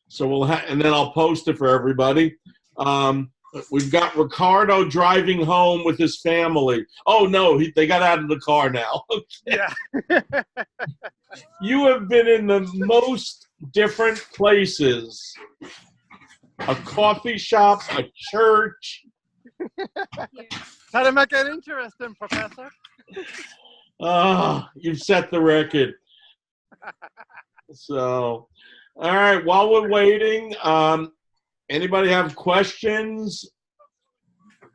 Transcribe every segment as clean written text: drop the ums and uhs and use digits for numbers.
So and then I'll post it for everybody. We've got Ricardo driving home with his family. Oh no, they got out of the car now. Yeah. You have been in the most different places. A coffee shop, a church. Try to make it interesting, Professor. You've set the record. So, all right, while we're waiting, anybody have questions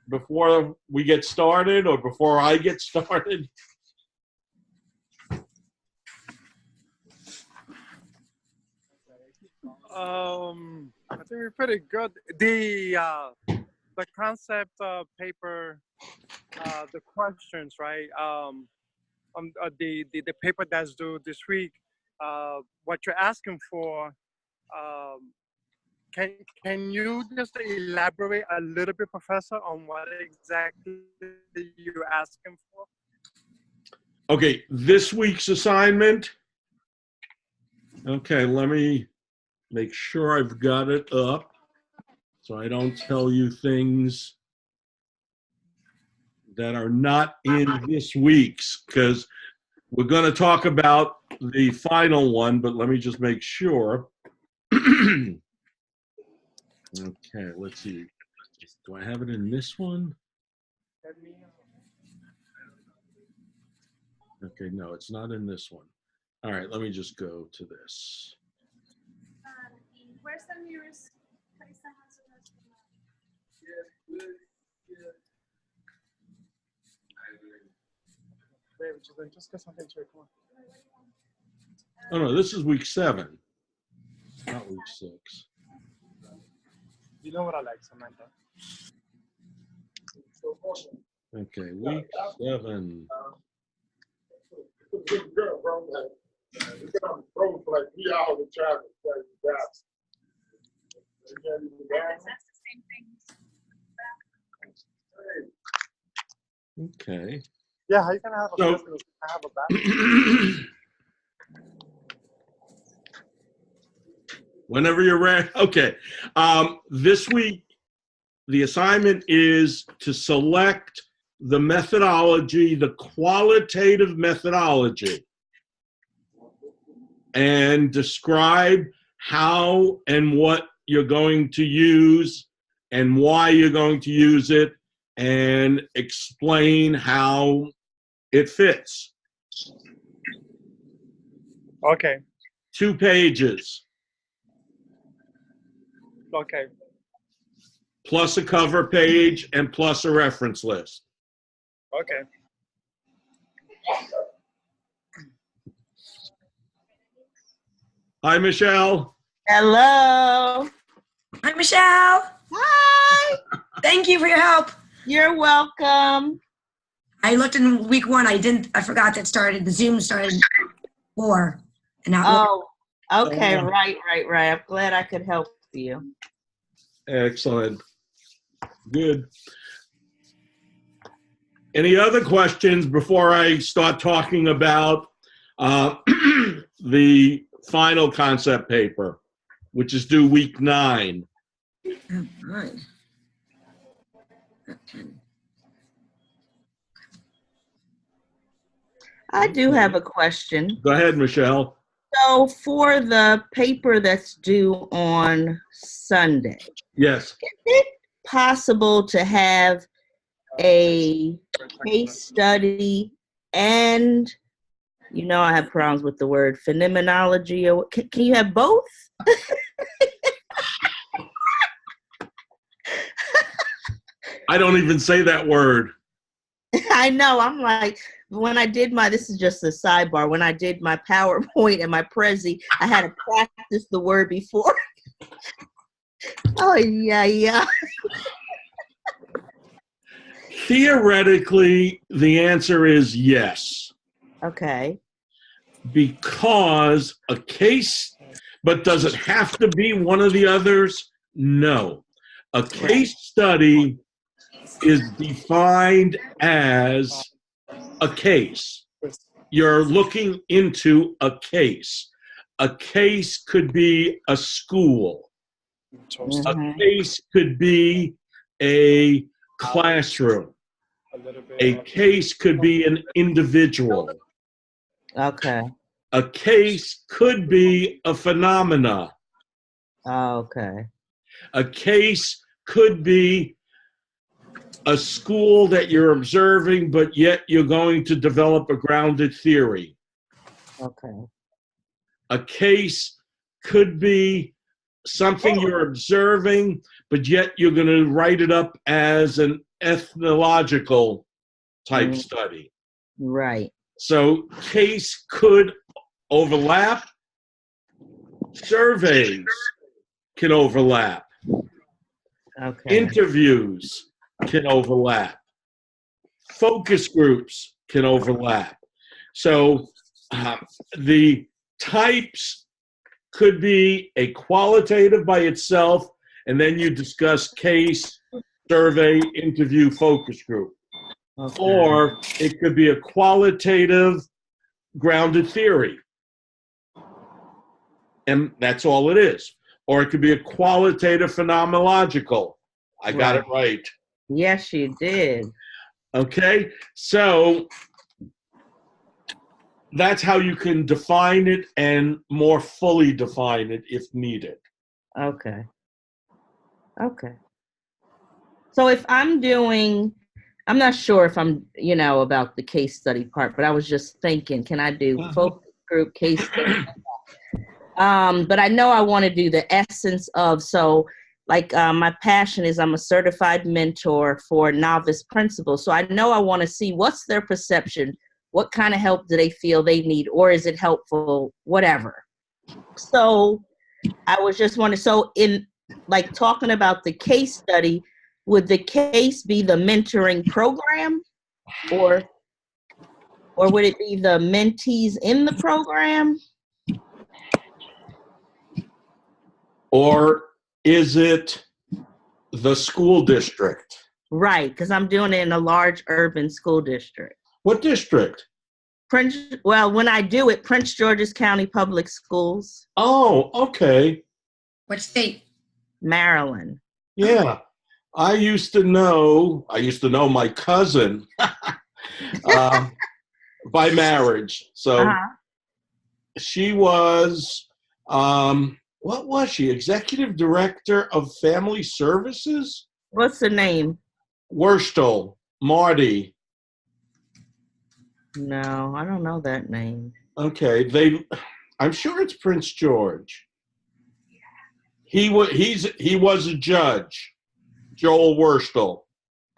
before we get started or before I get started? I think we're pretty good. The concept paper, the questions, right? The paper that's due this week. What you're asking for. Can you just elaborate a little bit, Professor, on what exactly you're asking for? Okay, this week's assignment. Okay, let me make sure I've got it up so I don't tell you things that are not in this week's, because we're going to talk about the final one, but let me just make sure. Okay, let's see. Do I have it in this one? Okay, no, it's not in this one. All right, let me just go to this. Where's the nearest place that has a restaurant? Just get something to come on. Oh no, this is week 7, not week 6. You know what I like, Samantha. Okay, week 7. Good girl, bro. We got on the road for like 3 hours of traffic. That's the same thing. Okay. Yeah, how you gonna have a So- business? I have a bathroom. Whenever you're ready. Okay. This week, the assignment is to select the methodology, the qualitative methodology, and describe how and what you're going to use and why you're going to use it, and explain how it fits. Okay. 2 pages, Okay. plus a cover page and plus a reference list. Okay. Hi, Michelle. Hello. Hi, Michelle. Hi. Thank you for your help. You're welcome. I looked in week 1. I forgot that the Zoom started 4. And now Oh, okay. Right. I'm glad I could help you. Excellent. Good. Any other questions before I start talking about the final concept paper, which is due week 9? Oh, right. I do have a question. Go ahead, Michelle. So for the paper that's due on Sunday, Yes. is it possible to have a case study and, I have problems with the word phenomenology, or can you have both? I don't even say that word. I know, I'm like, when I did this is just a sidebar, when I did my PowerPoint and my Prezi, I had to practice the word before. Oh, yeah. Theoretically, the answer is yes. Okay. Because a case, but does it have to be one of the others? No. A case study is defined as a case. You're looking into a case. a case could be a school. Toast A Mhm. case could be a classroom. a little bit. A case could be an individual. Okay. A case could be a phenomena. Okay. A case could be a school that you're observing, but yet you're going to develop a grounded theory. Okay. A case could be something you're observing, but yet you're going to write it up as an ethnological type study. Right. So case could overlap. Surveys can overlap. Okay. Interviews can overlap. Focus groups can overlap. So the types could be a qualitative by itself, and then you discuss case, survey, interview, focus group. Okay. Or it could be a qualitative grounded theory. And that's all it is. Or it could be a qualitative phenomenological. I got it right. Yes, you did. Okay? So that's how you can define it and more fully define it if needed. Okay. Okay. So if I'm doing, I'm not sure if I'm, about the case study part, but I was just thinking, can I do focus group, case study? But I know I want to do the essence of, my passion is I'm a certified mentor for novice principals. So I know I want to see what's their perception, what kind of help do they feel they need, or is it helpful, whatever. So I was just wondering, so in talking about the case study, would the case be the mentoring program, or would it be the mentees in the program? Or is it the school district? Right, because I'm doing it in a large urban school district. What district? When I do it, Prince George's County Public Schools, Oh, okay. What state? Maryland. Yeah. I used to know my cousin by marriage. So she was, what was she? Executive Director of Family Services? What's the name? Wurstel, Marty. No, I don't know that name. Okay, I'm sure it's Prince George. He was a judge, Joel Wurstel,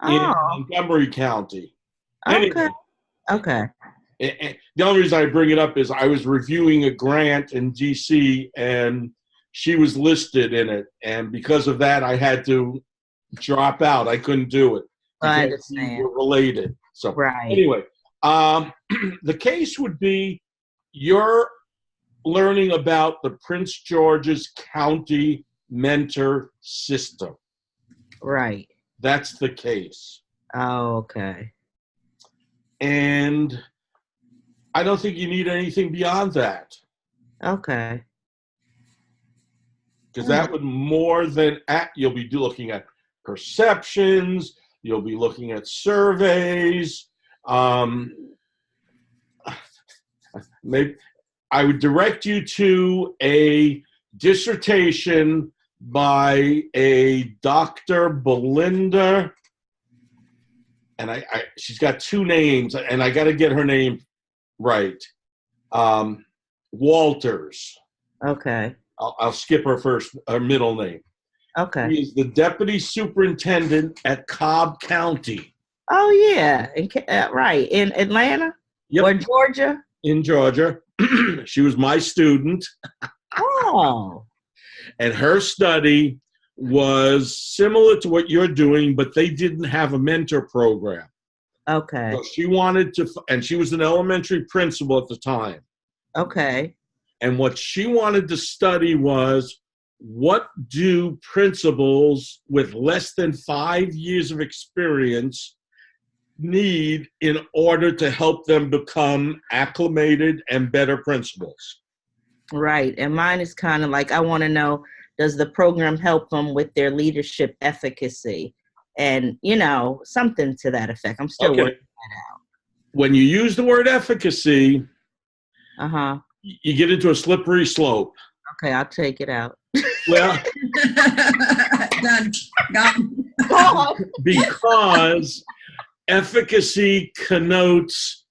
in Montgomery County. Anyway, Okay. The only reason I bring it up is I was reviewing a grant in DC and she was listed in it, and because of that, I had to drop out. I couldn't do it. I because we understand. were related. So Right. anyway, the case would be you're learning about the Prince George's County mentor system. Right. That's the case. Oh, okay. And I don't think you need anything beyond that. Okay. Because that would more than you'll be looking at perceptions, you'll be looking at surveys. Maybe I would direct you to a dissertation by a Dr. Belinda, and she's got two names, and I got to get her name right. Walters. Okay. I'll skip her middle name. Okay. He is the deputy superintendent at Cobb County. Oh, yeah. Right. In Atlanta? Yep. Or Georgia? In Georgia. She was my student. Oh. And her study was similar to what you're doing, but they didn't have a mentor program. Okay. So she wanted to, and she was an elementary principal at the time. Okay. And what she wanted to study was, what do principals with less than 5 years of experience need in order to help them become acclimated and better principals? Right. And mine is kind of like, I want to know, does the program help them with their leadership efficacy? And, something to that effect. I'm still Okay. working. When you use the word efficacy, Uh-huh. you get into a slippery slope. Okay, I'll take it out. Well, Done. Gone. because efficacy connotes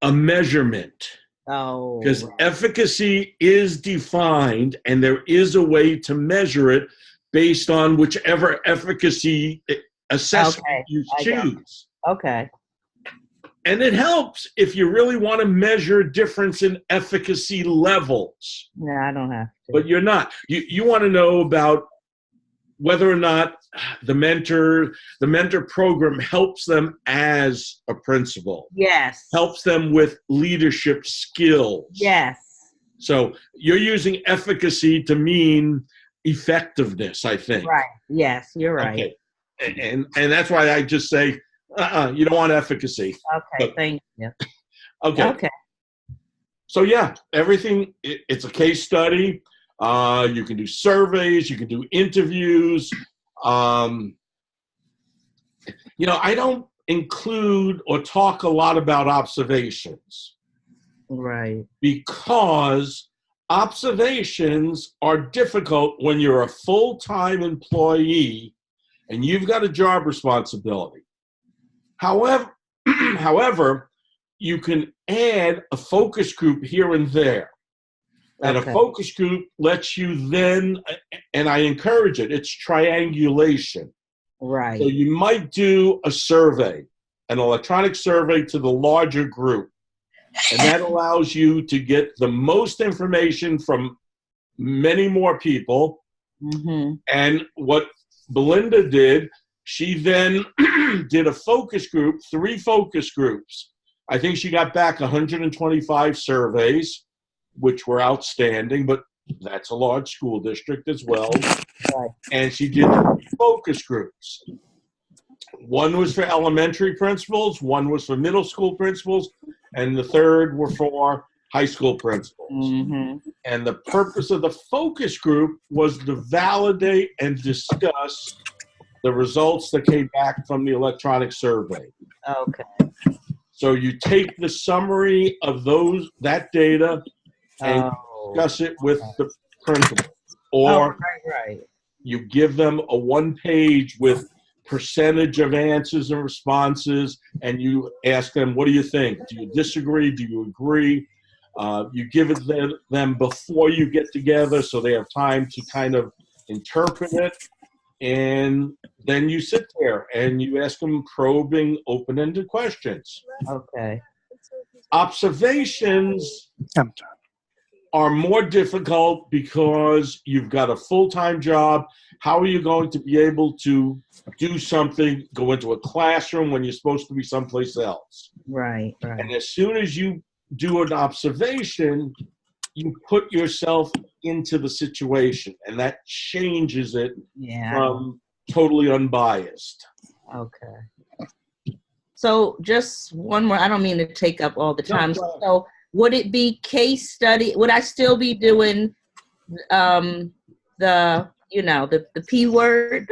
a measurement. Oh. Because right. efficacy is defined, and there is a way to measure it based on whichever efficacy assessment Okay, you I got it. choose. Okay. And it helps if you really want to measure difference in efficacy levels, No, I don't have to. but you're not. You want to know about whether or not the mentor program helps them as a principal, Yes. helps them with leadership skills. Yes. So you're using efficacy to mean effectiveness, I think. Right. Yes, you're right. Okay. And that's why I just say, you don't want efficacy. Okay, But- thank you. Okay. Okay. So yeah, everything, it's a case study. You can do surveys, you can do interviews. I don't include or talk a lot about observations Right. because observations are difficult when you're a full-time employee and you've got a job responsibility. However, you can add a focus group here and there. And Okay. a focus group lets you then, and I encourage it, it's triangulation. Right. So you might do a survey, an electronic survey to the larger group. And that allows you to get the most information from many more people. Mm-hmm. And what Belinda did, she then did a focus group, 3 focus groups. I think she got back 125 surveys, which were outstanding, but that's a large school district as well. Right. And she did focus groups. One was for elementary principals, one was for middle school principals, and the third were for high school principals. Mm-hmm. And the purpose of the focus group was to validate and discuss the results that came back from the electronic survey. Okay. So you take the summary of that data and discuss it with the principal. Or right. you give them a 1-page with percentage of answers and responses, and you ask them, what do you think? Do you disagree? Do you agree? You give it them before you get together so they have time to kind of interpret it. And then you sit there and you ask them probing, open-ended questions. Okay. Observations are more difficult because you've got a full-time job. How are you going to be able to do something, go into a classroom when you're supposed to be someplace else? Right. And as soon as you do an observation, you put yourself into the situation, and that changes it Yeah. from totally unbiased. Okay. So just one more. I don't mean to take up all the No, time. go ahead. So would it be case study? Would I still be doing the P word?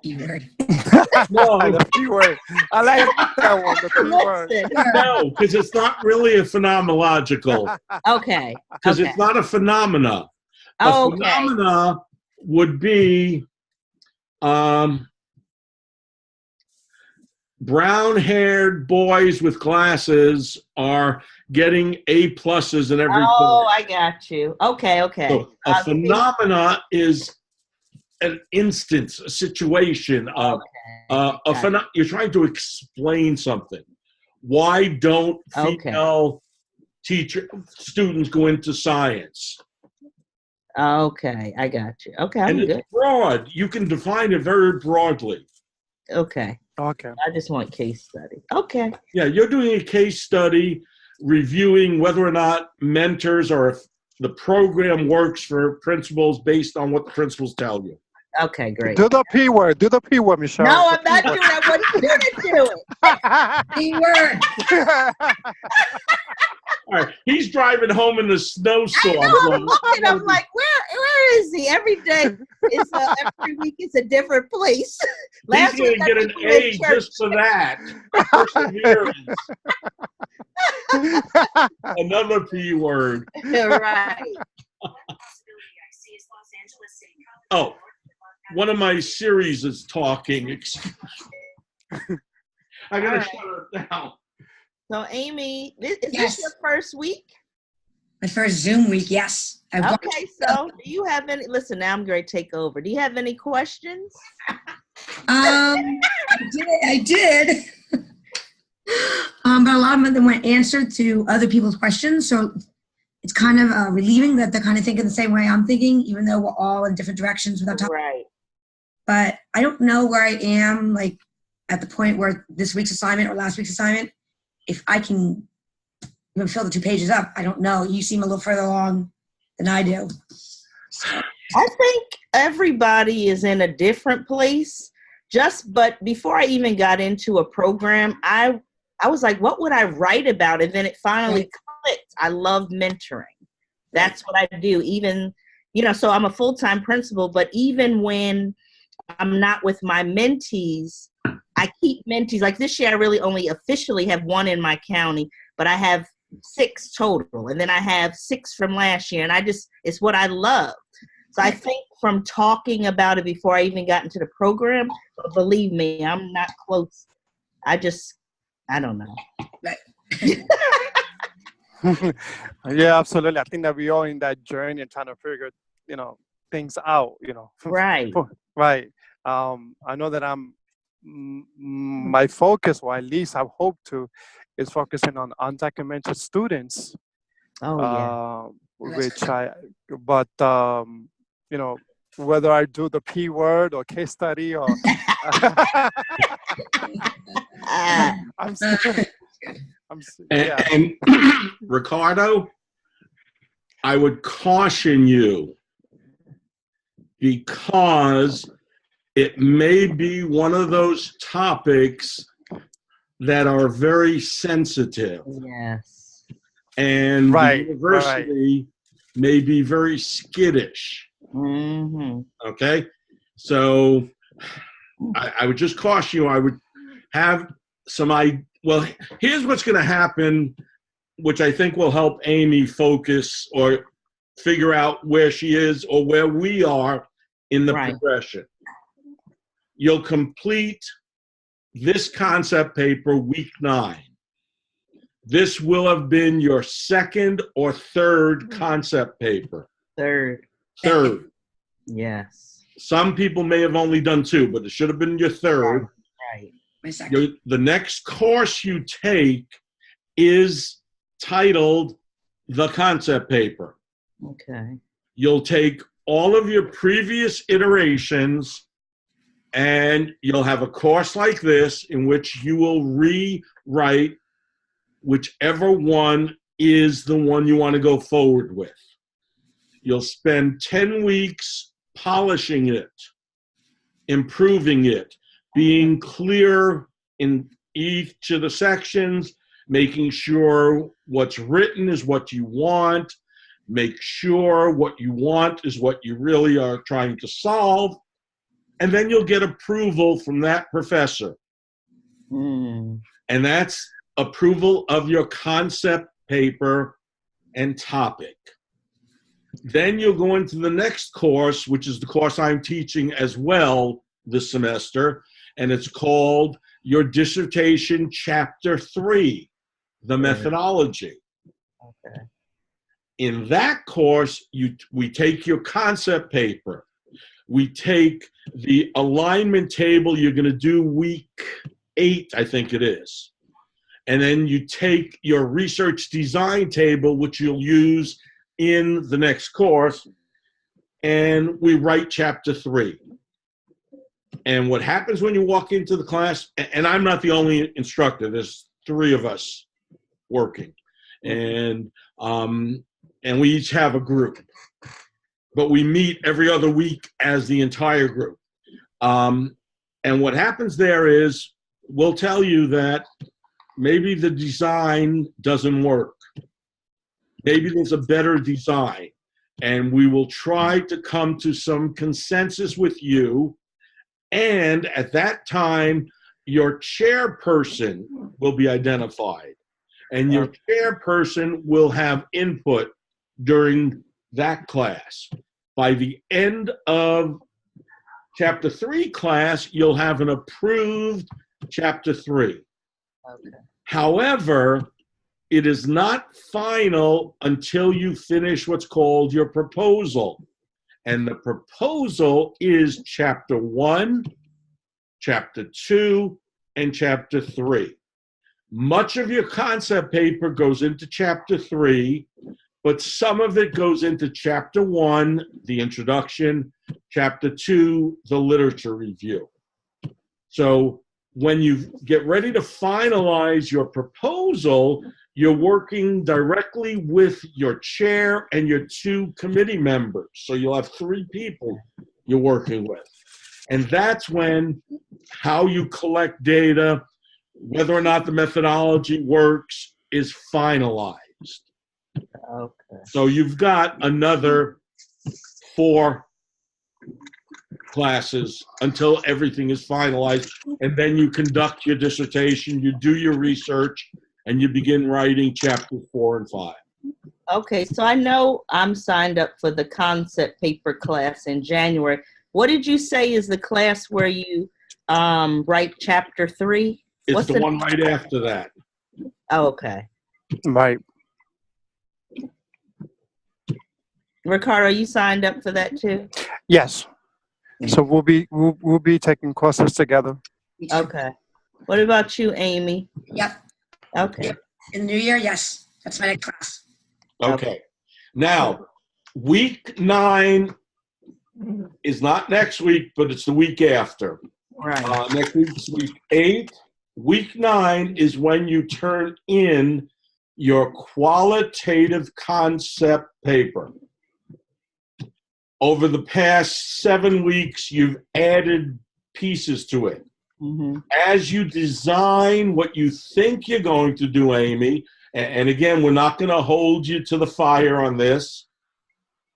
Keyword. No, The P word. I like that one. The P word. Listen. no, because it's not really a phenomenological. Okay. Because Okay. it's not a phenomena. A Okay. phenomena would be brown-haired boys with glasses are getting A+ in every Oh, course. I got you. Okay. Okay. So a phenomena is an instance, a situation of you're trying to explain something. Why don't Okay. female students go into science? Okay, I got you. Okay, I'm And good. it's broad. You can define it very broadly. Okay, Okay. I just want case study. Okay. Yeah, you're doing a case study, reviewing whether or not mentors or if the program works for principals based on what the principals tell you. Okay, great. Do the P word. Do the P word, Michelle. No, I'm not doing that. I wasn't going to do it. Keyword. All right, he's driving home in the I snowstorm. know. I'm looking. I'm like, where is he? Every day, every week, it's a different place. He's going week, to I get an think we were in A church. just for that. Perseverance. Another P word. Right. Oh, one of my series is talking. I got to shut it down. So, Amy, is Yes. this your first week? My first Zoom week, yes. Okay, so do you have any? Listen, now I'm going to take over. Do you have any questions? I did. But a lot of them were answered to other people's questions. So it's kind of relieving that they're kind of thinking the same way I'm thinking, even though we're all in different directions without talking. Right. But I don't know where I am, like at the point where this week's assignment or last week's assignment, if I can even fill the 2 pages up. I don't know. You seem a little further along than I do. So, I think everybody is in a different place. But before I even got into a program, I was like, what would I write about? And then it finally clicked. I love mentoring. That's what I do. Even, so I'm a full-time principal, but even when I'm not with my mentees, I keep mentees. Like this year, I really only officially have 1 in my county, but I have 6 total. And then I have 6 from last year. And it's what I love. So I think from talking about it before I even got into the program, but believe me, I'm not close. I don't know. Yeah, absolutely. I think that we are in that journey and trying to figure, things out, Right. Right. I know that my focus, or at least I hope to, is focusing on undocumented students. Oh, yeah. Whether I do the P word or case study or And Ricardo, I would caution you because it may be one of those topics that are very sensitive. Yes. And the university may be very skittish. Mm-hmm. Okay? So I would just caution you. I would have well, here's what's going to happen, which I think will help Amy focus or figure out where she is or where we are in the progression. You'll complete this concept paper week 9. This will have been your 2nd or 3rd concept paper. 3rd. 3rd. Yes. Some people may have only done 2, but it should have been your 3rd. Right. The next course you take is titled the concept paper. Okay. You'll take all of your previous iterations and you'll have a course like this in which you will rewrite whichever one is the one you want to go forward with. You'll spend 10 weeks polishing it, improving it, being clear in each of the sections, making sure what's written is what you want, make sure what you want is what you really are trying to solve, and then you'll get approval from that professor. Mm. And that's approval of your concept paper and topic. Then you'll go into the next course, which is the course I'm teaching as well this semester, and it's called your dissertation chapter 3, the methodology. Okay. In that course, we take your concept paper, we take the alignment table you're going to do week 8, I think it is, and then you take your research design table, which you'll use in the next course, and we write chapter 3. And what happens when you walk into the class, and I'm not the only instructor, there's 3 of us working, and we each have a group, but we meet every other week as the entire group. And what happens there is we'll tell you that maybe the design doesn't work. maybe there's a better design. And we will try to come to some consensus with you. And at that time, your chairperson will be identified. And your chairperson will have input during that class. By the end of Chapter 3 class, you'll have an approved Chapter 3. Okay. However, it is not final until you finish what's called your proposal. And the proposal is Chapter 1, Chapter 2, and Chapter 3. Much of your concept paper goes into Chapter 3, but some of it goes into Chapter 1, the introduction, Chapter 2, the literature review. So when you get ready to finalize your proposal, you're working directly with your chair and your 2 committee members. So you'll have 3 people you're working with. And that's when how you collect data, whether or not the methodology works, is finalized. Okay. So you've got another 4 classes until everything is finalized, and then you conduct your dissertation, you do your research, and you begin writing chapters 4 and 5. Okay, so I know I'm signed up for the concept paper class in January. What did you say is the class where you write Chapter 3? It's What's the one right after that. Oh, okay. Right. Ricardo, you signed up for that too? Yes. So we'll be taking courses together. Okay. What about you, Amy? Yep. Okay. In the new year, yes. That's my next class. Okay. Now, week 9 is not next week, but it's the week after. Right. Next week's week 8. Week 9 is when you turn in your qualitative concept paper. Over the past 7 weeks, you've added pieces to it. Mm-hmm. As you design what you think you're going to do, Amy, and again, we're not going to hold you to the fire on this.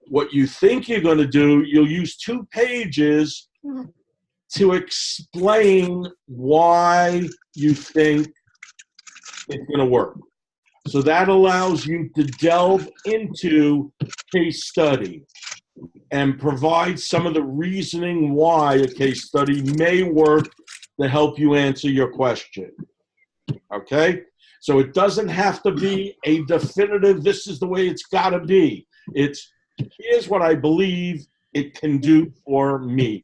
What you think you're going to do, you'll use 2 pages to explain why you think it's going to work. So that allows you to delve into case study and provide some of the reasoning why a case study may work to help you answer your question. Okay? So it doesn't have to be a definitive, this is the way it's got to be. It's, here's what I believe it can do for me.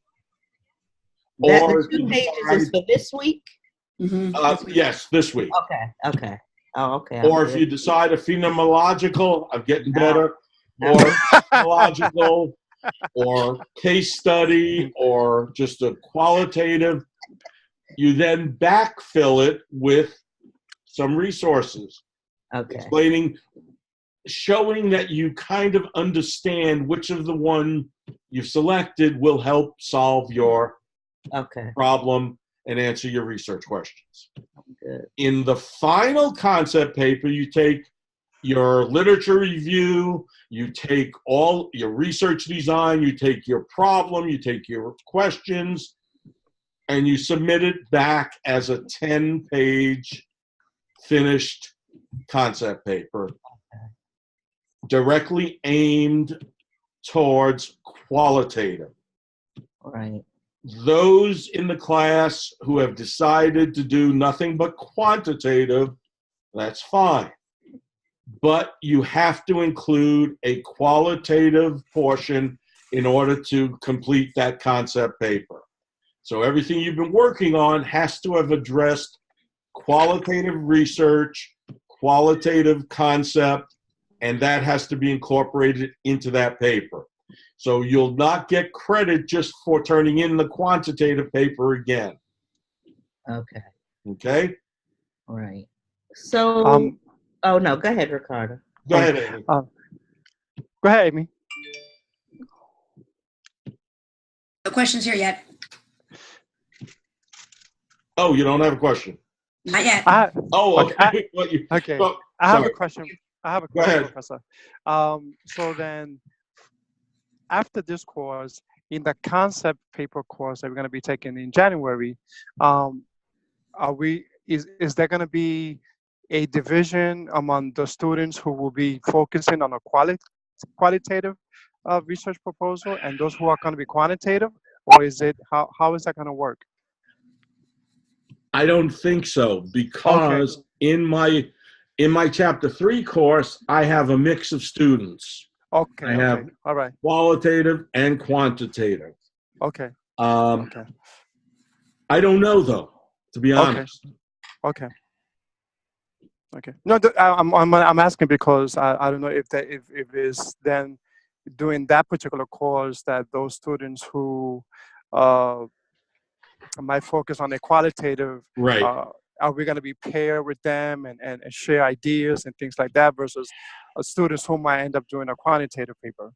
The 2 pages is for this week? Yes, this week. Okay. Okay. Oh, okay. Or if you decide a phenomenological, I'm getting better, or phenomenological, or case study, or just a qualitative, you then backfill it with some resources. Okay. Explaining, showing that you kind of understand which of the one you've selected will help solve your Okay. problem and answer your research questions. Good. In the final concept paper, you take your literature review, you take all your research design, you take your problem, you take your questions, and you submit it back as a 10-page finished concept paper directly aimed towards qualitative. Right. Those in the class who have decided to do nothing but quantitative, that's fine. But you have to include a qualitative portion in order to complete that concept paper. So everything you've been working on has to have addressed qualitative research, qualitative concept, and that has to be incorporated into that paper. So you'll not get credit just for turning in the quantitative paper again. Okay. Okay? All right. So, oh no, go ahead, Ricardo. Go ahead, Amy. Go ahead, Amy. No questions here yet. Oh, you don't have a question? Not yet. Oh, Okay. okay. Well, you- Okay. well, I have sorry. a question. I have a Go question, ahead. Professor. So then, after this course, in the concept paper course that we're going to be taking in January, is there going to be a division among the students who will be focusing on a qualitative research proposal and those who are going to be quantitative, or is it how is that going to work? I don't think so, because in my chapter 3 course, I have a mix of students. Okay, I have okay, all right, qualitative and quantitative. okay, Um, okay, I don't know though, to be Okay. honest. okay. Okay. No, I'm asking because I don't know if it's then doing that particular course that those students who might focus on the qualitative, Right. are we going to be paired with them and share ideas and things like that versus students who might end up doing a quantitative paper?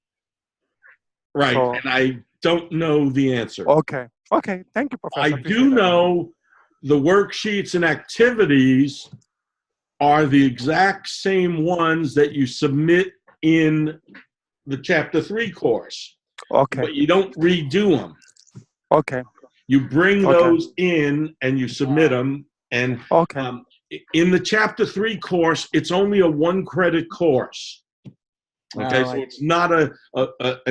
Right. So- And I don't know the answer. Okay. Okay. Thank you, Professor. I appreciate do that. know the worksheets and activities are the exact same ones that you submit in the chapter 3 course, Okay. but you don't redo them. Okay. You bring Okay. those in and you submit them. And Okay. in the chapter 3 course, it's only a 1-credit course. Okay, so it's not an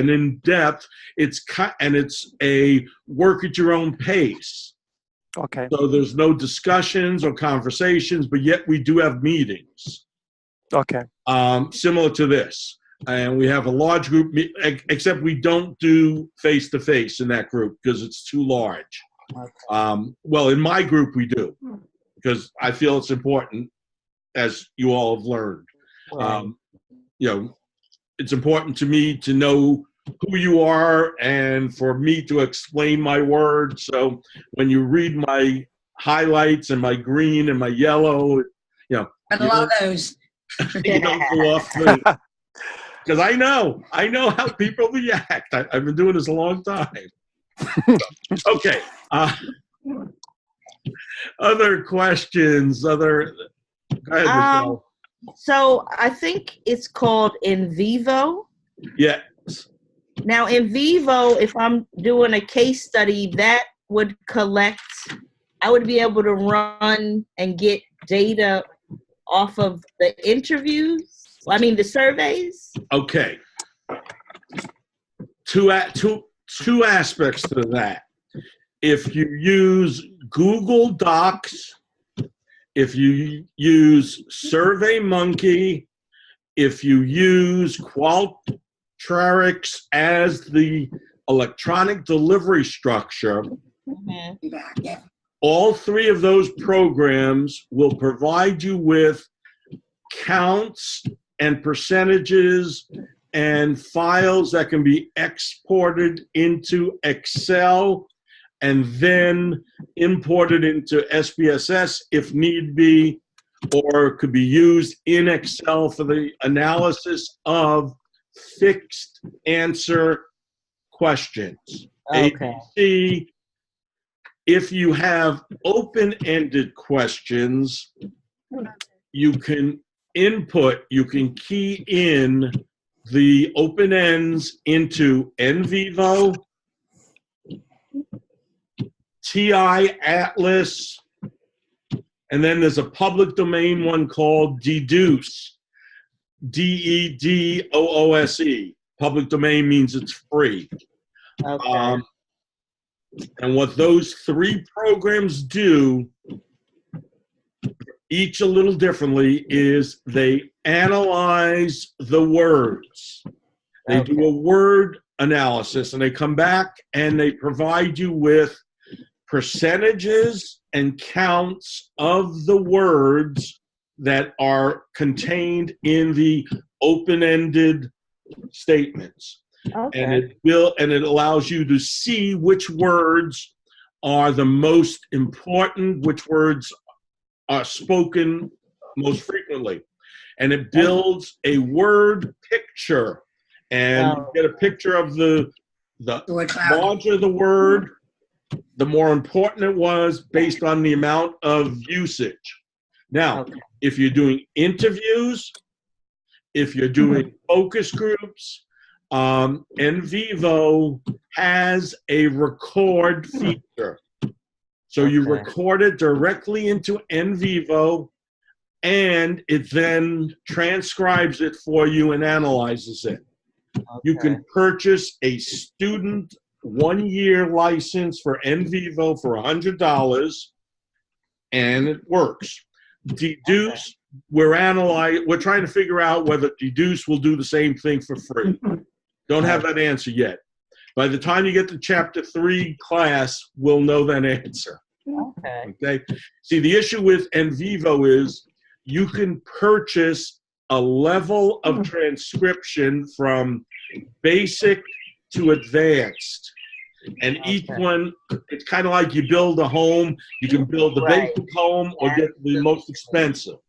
in-depth. It's a work at your own pace. Okay. So there's no discussions or conversations, but yet we do have meetings, Okay. similar to this. And we have a large group, except we don't do face-to-face in that group because it's too large. Well, in my group we do, because I feel it's important, as you all have learned. It's important to me to know who you are and for me to explain my words. So when you read my highlights and my green and my yellow, I love those. you don't go off because I know how people react. I've been doing this a long time. Okay. Other questions? Go ahead, Michelle. So I think it's called In Vivo. Yes. Now, In Vivo, if I'm doing a case study, that would collect, I would be able to run and get data off of the interviews, the surveys. Okay. Two aspects to that. If you use Google Docs, if you use SurveyMonkey, if you use Qualtrics as the electronic delivery structure, Yeah. all 3 of those programs will provide you with counts and percentages and files that can be exported into Excel and then imported into SPSS if need be, or could be used in Excel for the analysis of fixed answer questions. Okay. ABC. If you have open-ended questions, you can key in the open ends into NVivo, TI Atlas, and then there's a public domain one called Deduce, DEDOOSE. Public domain means it's free. Okay. And what those 3 programs do, each a little differently, is they analyze the words. They do a word analysis, and they come back and they provide you with percentages and counts of the words that are contained in the open-ended statements. Okay. And it allows you to see which words are the most important, which words are spoken most frequently. And it builds a word picture. And you get a picture of the Word cloud. larger the word, the more important it was based on the amount of usage. Now, if you're doing interviews, if you're doing focus groups, NVivo has a record feature. So you Okay. record it directly into NVivo, and it then transcribes it for you and analyzes it. You Okay. can purchase a student 1-year license for NVivo for $100, and it works. Deduce, we're trying to figure out whether Deduce will do the same thing for free. Don't have that answer yet. By the time you get to chapter 3 class, we'll know that answer. Okay. Okay. See, the issue with NVivo is you can purchase a level of transcription from basic to advanced. And each Okay. one, it's kind of like you build a home. You can build the Right. basic home or get the most expensive.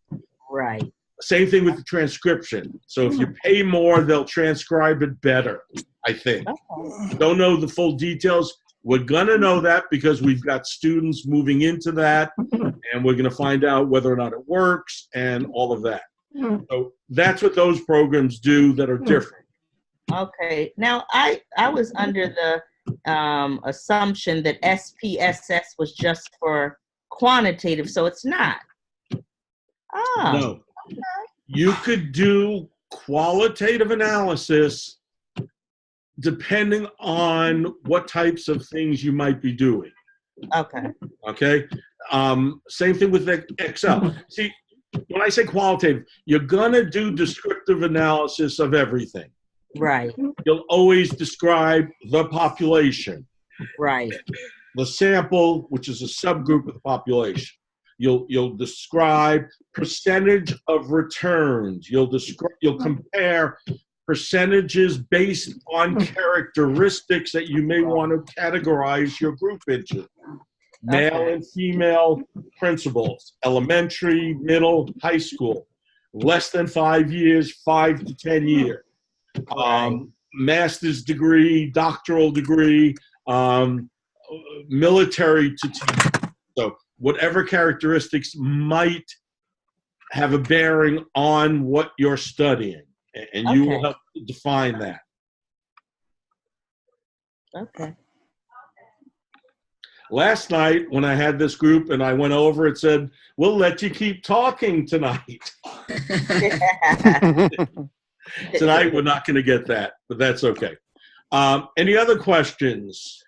Right. Same thing with the transcription. So if you pay more, they'll transcribe it better, I think. Okay. Don't know the full details. We're going to know that because we've got students moving into that, and we're going to find out whether or not it works and all of that. So that's what those programs do that are different. Okay. Now, I was under the assumption that SPSS was just for quantitative, so it's not. Oh. No. You could do qualitative analysis depending on what types of things you might be doing. Okay. Okay? Same thing with Excel. See, when I say qualitative, you're going to do descriptive analysis of everything. Right. You'll always describe the population, Right. the sample, which is a subgroup of the population. You'll describe percentage of returns. You'll compare percentages based on characteristics that you may want to categorize your group into. Male Okay. and female principals, elementary, middle, high school, less than 5 years, 5 to 10 years. Master's degree, doctoral degree, military to teach. So whatever characteristics might have a bearing on what you're studying, and you will Okay. help define that. Okay. Last night, when I had this group and I went over, it said, "We'll let you keep talking tonight." Tonight, we're not going to get that, but that's okay. Any other questions?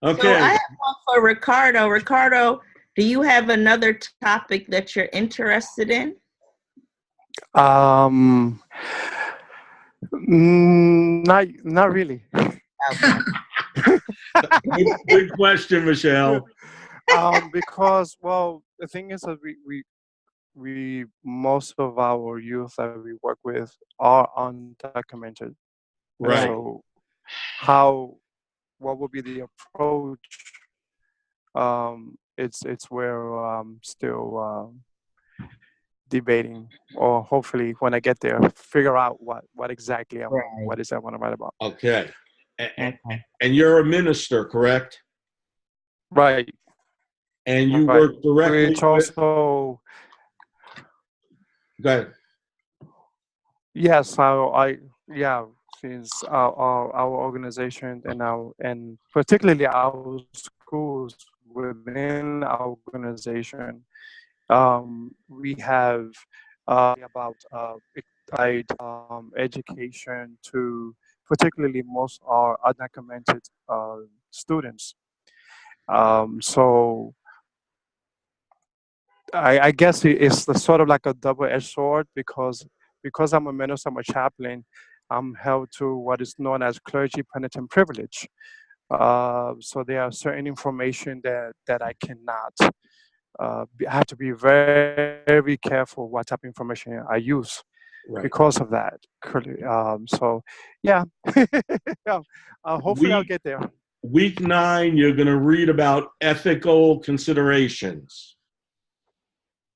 Okay. So I have one for Ricardo. Ricardo, do you have another topic that you're interested in? Not really. Okay. Good question, Michelle. Because the thing is that we most of our youth that we work with are undocumented. Right. So what would be the approach? It's where I'm still debating, or hopefully when I get there, figure out what exactly what is I want to write about. Okay. Okay. And you're a minister, correct? Right. And you Right. work directly Which with... also, Go ahead. yes, since our organization and particularly our schools within our organization, we have about education to particularly most are undocumented students. So I guess it's the sort of like a double-edged sword because I'm a minister, I'm a chaplain, I'm held to what is known as clergy penitent privilege. So there are certain information that I cannot. I have to be very, very careful what type of information I use because of that. So yeah, hopefully I'll get there. Week 9, you're going to read about ethical considerations.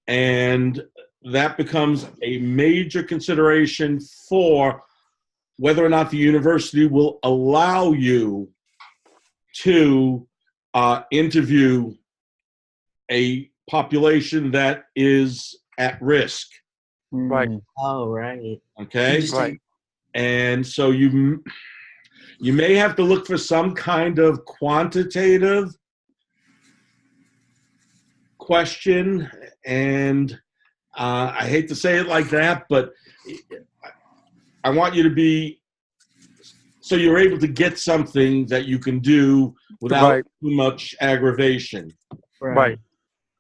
And that becomes a major consideration for whether or not the university will allow you to interview a population that is at risk. Right. Oh, right. Okay. Right. And so you may have to look for some kind of quantitative question. And I hate to say it like that, but I want you to be, so you're able to get something that you can do without Right. too much aggravation. Right.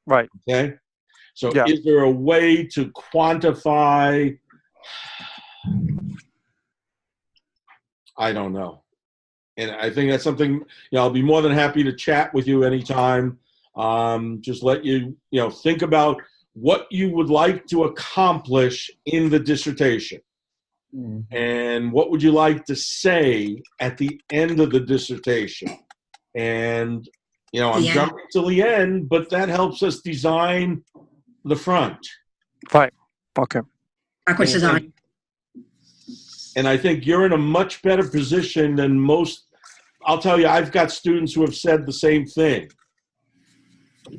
Right. Okay. So Yeah. is there a way to quantify? I don't know. And I think that's something, I'll be more than happy to chat with you anytime. Just let you, think about what you would like to accomplish in the dissertation. And what would you like to say at the end of the dissertation? And, I'm The end. jumping to the end, but that helps us design the front. Right. Okay. Backwards design. And I think you're in a much better position than most. I'll tell you, I've got students who have said the same thing,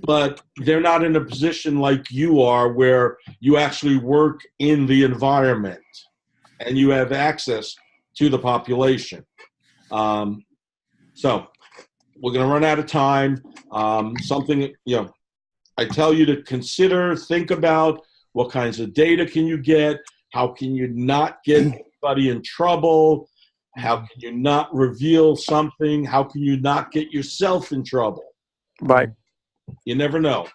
but they're not in a position like you are where you actually work in the environment and you have access to the population. So we're going to run out of time. Something, I tell you to consider, think about what kinds of data can you get? How can you not get anybody in trouble? How can you not reveal something? How can you not get yourself in trouble? Right. You never know.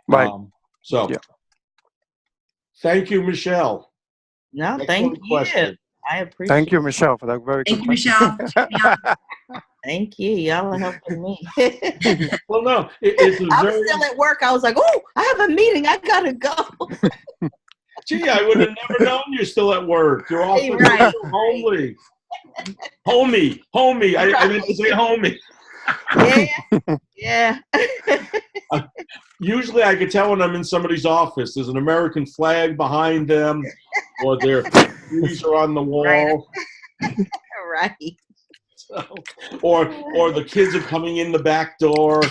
Right. So, Yeah. Thank you, Michelle. No, Excellent thank you. question. I appreciate Thank you, Michelle, for that very Thank good you, Michelle. question. Thank you. Y'all are helping me. Well, no, it's a I was very, still at work. I was like, oh, I have a meeting. I gotta go. gee, I would have never known you're still at work. You're off with Right. homely. Homie. I meant to say homie. Yeah. Usually I can tell when I'm in somebody's office. There's an American flag behind them, or their shoes are on the wall, Right. or the kids are coming in the back door,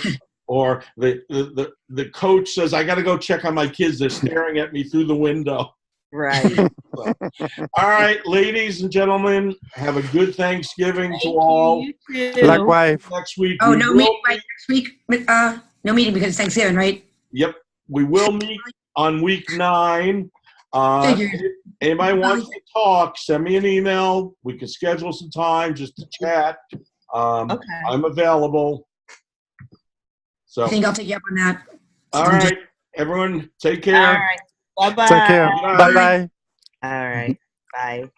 or the coach says, I got to go check on my kids. They're staring at me through the window. Right. All right, ladies and gentlemen, have a good Thanksgiving to Thank all. you too. Likewise. Next week, Oh, we no will meeting right next week. No meeting because it's Thanksgiving, right? Yep, we will meet on week 9. Figured. If anybody wants to talk, send me an email. We can schedule some time just to chat. Okay. I'm available. So, I think I'll take you up on that. all right, everyone, take All care. right. Bye-bye. Take care. Bye. Bye-bye. All right. Bye.